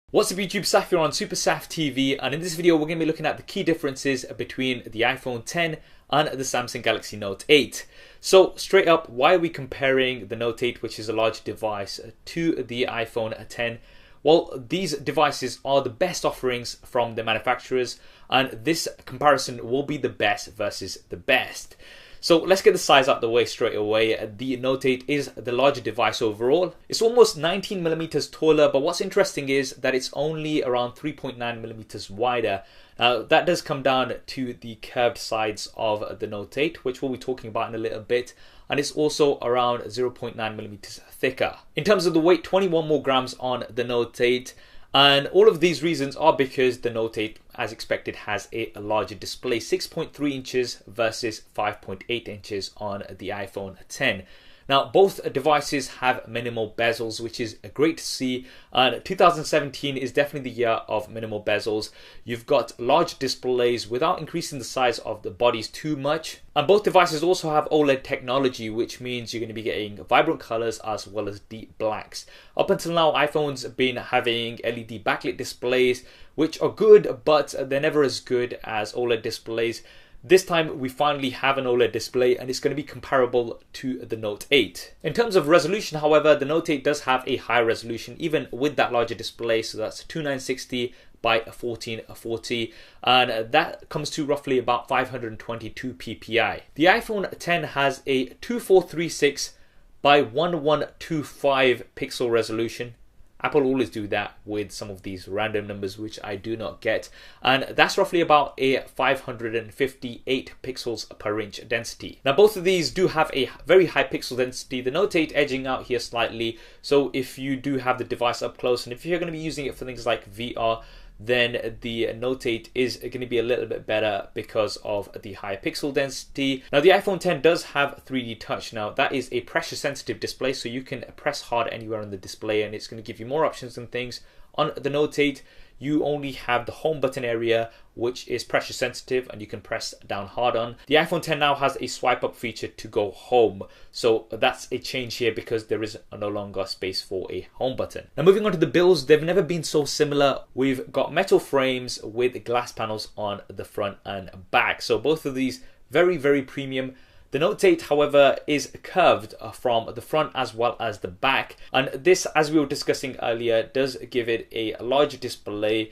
What's up YouTube, Saf here on Super Saf TV, and in this video we're going to be looking at the key differences between the iPhone X and the Samsung Galaxy Note 8. So straight up, why are we comparing the Note 8, which is a large device, to the iPhone X? Well, these devices are the best offerings from the manufacturers, and this comparison will be the best versus the best. So let's get the size out the way straight away. The Note 8 is the larger device overall. It's almost 19mm taller, but what's interesting is that it's only around 3.9mm wider. Now that does come down to the curved sides of the Note 8, which we'll be talking about in a little bit, and it's also around 0.9mm thicker. In terms of the weight, 21 more grams on the Note 8. And all of these reasons are because the Note 8, as expected, has a larger display, 6.3 inches versus 5.8 inches on the iPhone X. Now, both devices have minimal bezels, which is great to see. And 2017 is definitely the year of minimal bezels. You've got large displays without increasing the size of the bodies too much. And both devices also have OLED technology, which means you're going to be getting vibrant colors as well as deep blacks. Up until now, iPhones have been having LED backlit displays, which are good, but they're never as good as OLED displays. This time we finally have an OLED display, and it's going to be comparable to the Note 8. In terms of resolution, however, the Note 8 does have a higher resolution even with that larger display, so that's 2960 by 1440, and that comes to roughly about 522 ppi. The iPhone X has a 2436 by 1125 pixel resolution. Apple always do that with some of these random numbers, which I do not get. And that's roughly about a 558 pixels per inch density. Now, both of these do have a very high pixel density. The Note 8 edging out here slightly. So if you do have the device up close, and if you're going to be using it for things like VR, then the Note 8 is going to be a little bit better because of the high pixel density. Now, the iPhone X does have 3D touch. Now, that is a pressure sensitive display, so you can press hard anywhere on the display and it's going to give you more options and things. On the Note 8, you only have the home button area, which is pressure sensitive and you can press down hard on. The iPhone X now has a swipe up feature to go home. So that's a change here because there is no longer space for a home button. Now, moving on to the builds, they've never been so similar. We've got metal frames with glass panels on the front and back. So both of these very, very premium. The Note 8, however, is curved from the front as well as the back, and this, as we were discussing earlier, does give it a larger display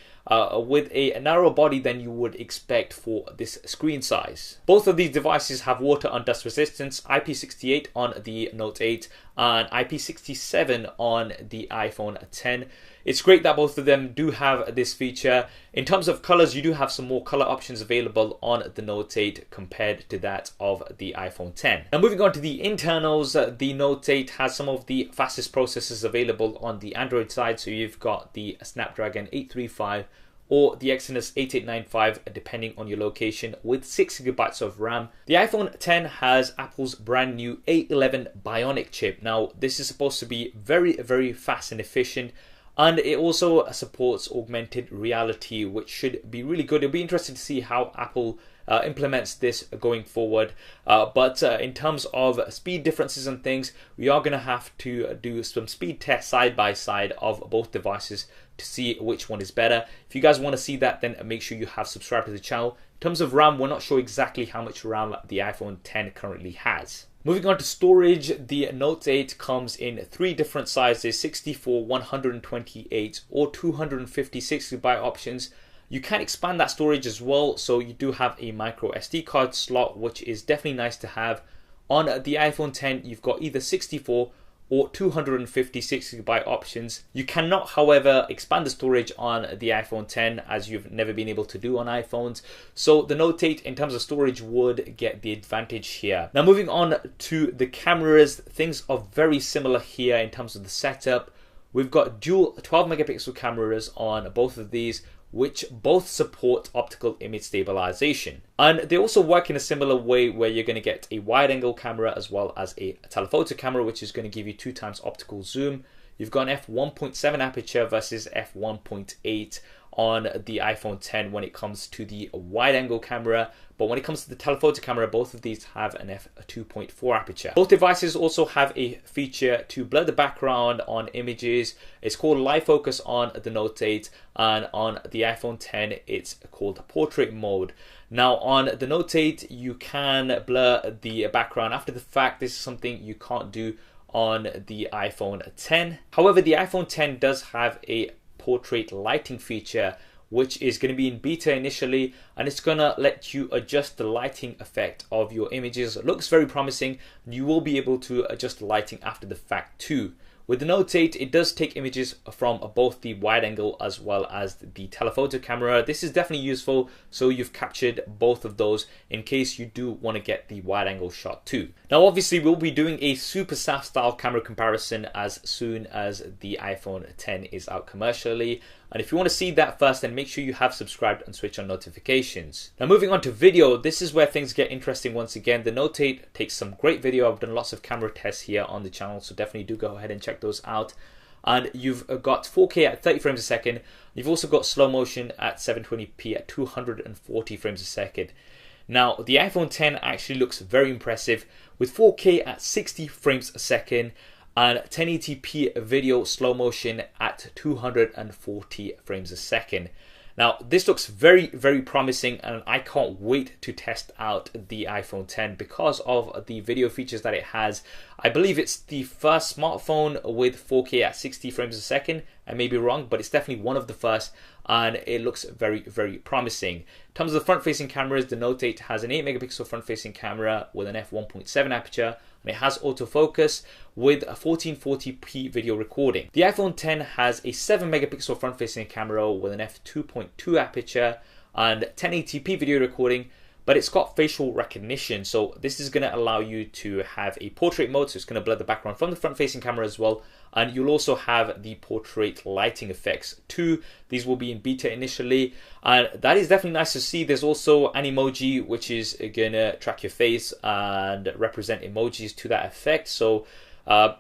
with a narrower body than you would expect for this screen size. Both of these devices have water and dust resistance, IP68 on the Note 8 and IP67 on the iPhone X. It's great that both of them do have this feature. In terms of colors, you do have some more color options available on the Note 8 compared to that of the iPhone X. Now, moving on to the internals, the Note 8 has some of the fastest processors available on the Android side. So you've got the Snapdragon 835 or the Exynos 8895 depending on your location, with 6GB of RAM. The iPhone X has Apple's brand new A11 Bionic chip. Now, this is supposed to be very, very fast and efficient, and it also supports augmented reality, which should be really good. It'll be interesting to see how Apple implements this going forward. But in terms of speed differences and things, we are going to have to do some speed tests side by side of both devices to see which one is better. If you guys want to see that, then make sure you have subscribed to the channel. In terms of RAM, we're not sure exactly how much RAM the iPhone X currently has. Moving on to storage, the Note 8 comes in three different sizes: 64, 128 or 256GB options. You can expand that storage as well, so you do have a micro SD card slot, which is definitely nice to have. On the iPhone X, you've got either 64 or 256GB options. You cannot, however, expand the storage on the iPhone X, as you've never been able to do on iPhones. So the Note 8, in terms of storage, would get the advantage here. Now, moving on to the cameras, things are very similar here in terms of the setup. We've got dual 12 megapixel cameras on both of these, which both support optical image stabilization. And they also work in a similar way, where you're going to get a wide angle camera as well as a telephoto camera, which is going to give you 2x optical zoom. you've got an f1.7 aperture versus f1.8 on the iPhone 10 when it comes to the wide angle camera, but when it comes to the telephoto camera, both of these have an f2.4 aperture. Both devices also have a feature to blur the background on images. It's called Live Focus on the Note 8, and on the iPhone 10 it's called Portrait Mode. Now on the Note 8 you can blur the background after the fact. This is something you can't do on the iPhone 10. However, the iPhone 10 does have a portrait lighting feature, which is going to be in beta initially, and it's going to let you adjust the lighting effect of your images. It looks very promising. You will be able to adjust the lighting after the fact too. With the Note 8, it does take images from both the wide angle as well as the telephoto camera. This is definitely useful, so you've captured both of those in case you do want to get the wide angle shot too. Now obviously we'll be doing a super SAF style camera comparison as soon as the iPhone 10 is out commercially. And if you want to see that first, then make sure you have subscribed and switch on notifications. Now moving on to video, this is where things get interesting once again. The Note 8 takes some great video. I've done lots of camera tests here on the channel, so definitely do go ahead and check those out. And you've got 4K at 30 frames a second. You've also got slow motion at 720p at 240 frames a second. Now the iPhone 10 actually looks very impressive with 4K at 60 frames a second and 1080p video slow motion at 240 frames a second. Now this looks very, very promising, and I can't wait to test out the iPhone 10 because of the video features that it has. I believe it's the first smartphone with 4K at 60 frames a second. I may be wrong, but it's definitely one of the first, and it looks very, very promising. In terms of the front-facing cameras, the Note 8 has an 8 megapixel front-facing camera with an f1.7 aperture, and it has autofocus with a 1440p video recording. The iPhone 10 has a 7 megapixel front-facing camera with an f2.2 aperture and 1080p video recording, but it's got facial recognition, so this is going to allow you to have a portrait mode, so it's going to blur the background from the front-facing camera as well, and you'll also have the portrait lighting effects too. These will be in beta initially, and that is definitely nice to see. There's also an emoji which is going to track your face and represent emojis to that effect, so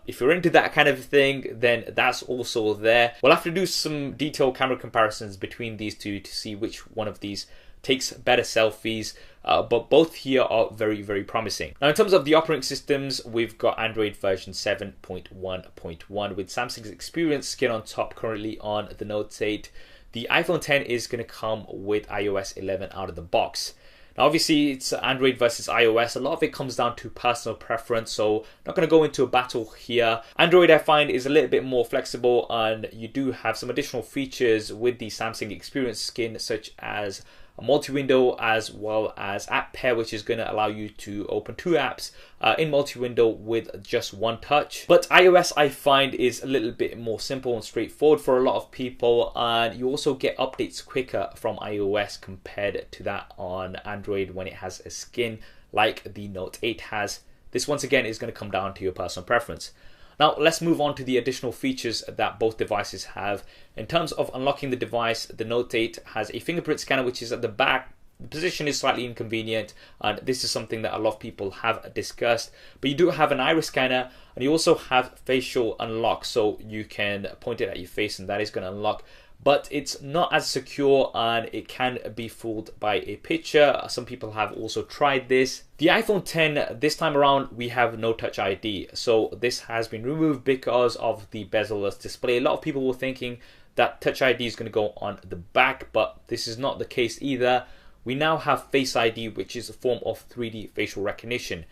if you're into that kind of thing, then that's also there. We'll have to do some detailed camera comparisons between these two to see which one of these takes better selfies, but both here are very, very promising. Now in terms of the operating systems, we've got Android version 7.1.1 with Samsung's Experience Skin on top currently on the Note 8. The iPhone 10 is going to come with iOS 11 out of the box. Now obviously it's Android versus iOS. A lot of it comes down to personal preference, so I'm not going to go into a battle here. Android, I find, is a little bit more flexible, and you do have some additional features with the Samsung Experience Skin, such as a multi-window as well as app pair, which is going to allow you to open two apps in multi-window with just one touch. But iOS, I find, is a little bit more simple and straightforward for a lot of people, and you also get updates quicker from iOS compared to that on Android when it has a skin like the Note 8 has. This once again is going to come down to your personal preference. Now let's move on to the additional features that both devices have. In terms of unlocking the device, the Note 8 has a fingerprint scanner which is at the back. The position is slightly inconvenient, and this is something that a lot of people have discussed. But you do have an iris scanner, and you also have facial unlock, so you can point it at your face and that is going to unlock. But it's not as secure, and it can be fooled by a picture. Some people have also tried this. The iPhone 10, this time around, we have no Touch ID. So this has been removed because of the bezel-less display. A lot of people were thinking that Touch ID is going to go on the back, but this is not the case either. We now have Face ID, which is a form of 3D facial recognition.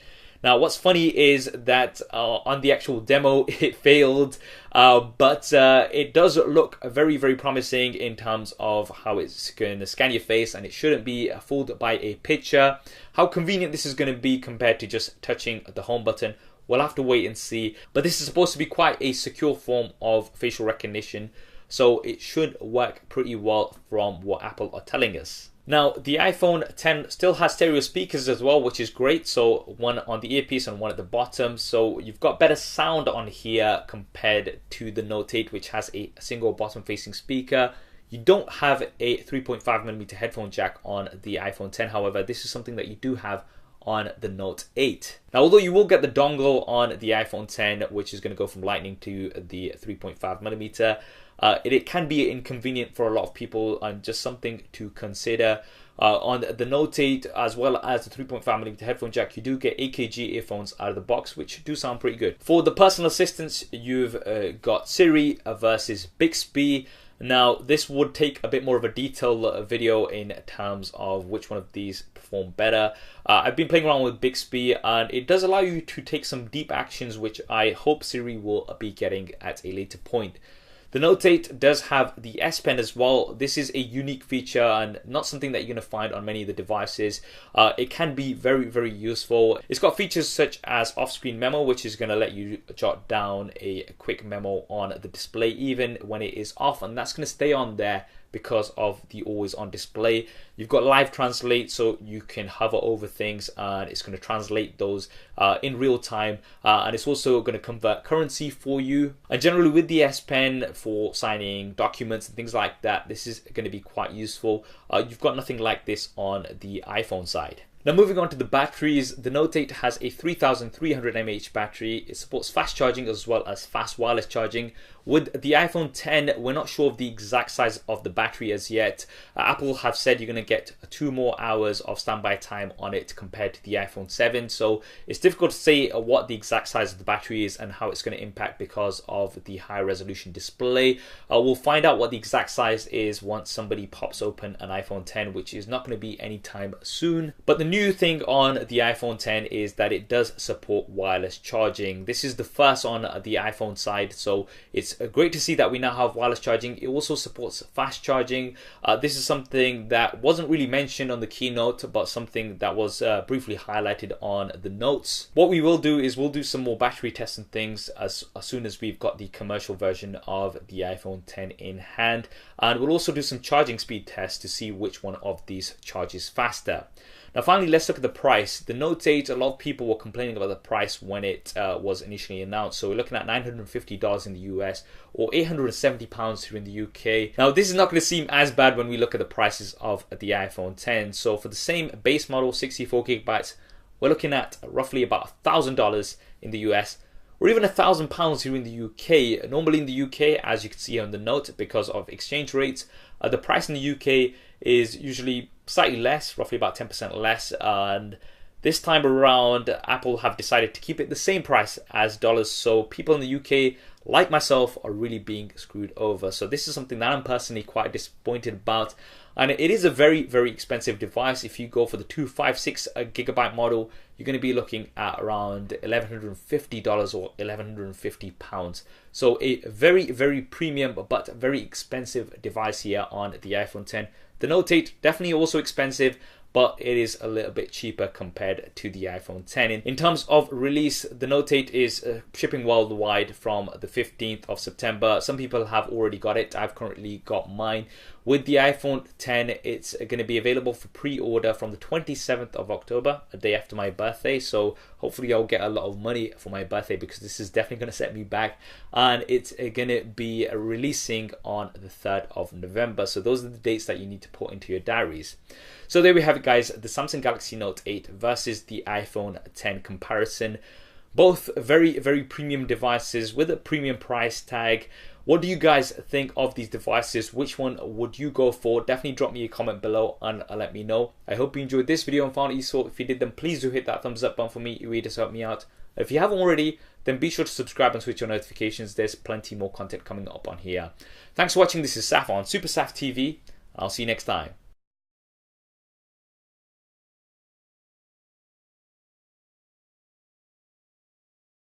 Now, what's funny is that on the actual demo, it failed, but it does look very, very promising in terms of how it's going to scan your face, and it shouldn't be fooled by a picture. How convenient this is going to be compared to just touching the home button, we'll have to wait and see. But this is supposed to be quite a secure form of facial recognition, so it should work pretty well from what Apple are telling us. Now, the iPhone 10 still has stereo speakers as well, which is great. So one on the earpiece and one at the bottom. So you've got better sound on here compared to the Note 8, which has a single bottom-facing speaker. You don't have a 3.5mm headphone jack on the iPhone 10. However, this is something that you do have on the Note 8. Now, although you will get the dongle on the iPhone 10, which is going to go from Lightning to the 3.5mm, it can be inconvenient for a lot of people and just something to consider. On the Note 8, as well as the 3.5mm headphone jack, you do get AKG earphones out of the box, which do sound pretty good. For the personal assistants, you've got Siri versus Bixby. Now, this would take a bit more of a detailed video in terms of which one of these perform better. I've been playing around with Bixby, and it does allow you to take some deep actions, which I hope Siri will be getting at a later point. The Note 8 does have the S Pen as well. This is a unique feature and not something that you're going to find on many of the devices. It can be very, very useful. It's got features such as off-screen memo, which is going to let you jot down a quick memo on the display even when it is off, and that's going to stay on there because of the always on display. You've got live translate, so you can hover over things and it's going to translate those in real time, and it's also going to convert currency for you. And generally with the S Pen for signing documents and things like that, this is going to be quite useful. You've got nothing like this on the iPhone side. Now, moving on to the batteries, the Note 8 has a 3300 mAh battery. It supports fast charging as well as fast wireless charging. With the iPhone 10, we're not sure of the exact size of the battery as yet. Apple have said you're going to get 2 more hours of standby time on it compared to the iPhone 7. So it's difficult to say what the exact size of the battery is and how it's going to impact because of the high resolution display. We'll find out what the exact size is once somebody pops open an iPhone 10, which is not going to be anytime soon. But the new thing on the iPhone 10 is that it does support wireless charging. This is the first on the iPhone side, so it's great to see that we now have wireless charging. It also supports fast charging. This is something that wasn't really mentioned on the keynote, but something that was briefly highlighted on the notes. What we will do is we'll do some more battery tests and things as soon as we've got the commercial version of the iPhone 10 in hand, and we'll also do some charging speed tests to see which one of these charges faster. Now finally, let's look at the price. The Note 8, a lot of people were complaining about the price when it was initially announced. So we're looking at $950 in the US or £870 here in the UK. Now this is not going to seem as bad when we look at the prices of the iPhone 10. So for the same base model, 64GB, we're looking at roughly about $1,000 in the US, or even £1,000 here in the UK. Normally in the UK, as you can see on the note, because of exchange rates, the price in the UK is usually slightly less, roughly about 10% less, and this time around Apple have decided to keep it the same price as dollars, so people in the UK like myself are really being screwed over. So this is something that I'm personally quite disappointed about, and it is a very, very expensive device. If you go for the 256GB model, you're going to be looking at around $1,150 or £1,150. So a very, very premium but very expensive device here on the iPhone 10. The Note 8 definitely also expensive, but it is a little bit cheaper compared to the iPhone 10. In terms of release, the Note 8 is shipping worldwide from the 15th of September. Some people have already got it. I've currently got mine. With the iPhone 10, it's going to be available for pre-order from the 27th of October, a day after my birthday. So hopefully I'll get a lot of money for my birthday, because this is definitely going to set me back. And it's going to be releasing on the 3rd of November. So those are the dates that you need to put into your diaries. So there we have it, guys, the Samsung Galaxy Note 8 versus the iPhone 10 comparison. Both very, very premium devices with a premium price tag. What do you guys think of these devices? Which one would you go for? Definitely drop me a comment below and let me know. I hope you enjoyed this video and found it useful. If you did, then please do hit that thumbs up button for me. It really does help me out. If you haven't already, then be sure to subscribe and switch your notifications. There's plenty more content coming up on here. Thanks for watching. This is Saf on Super Saf TV. I'll see you next time.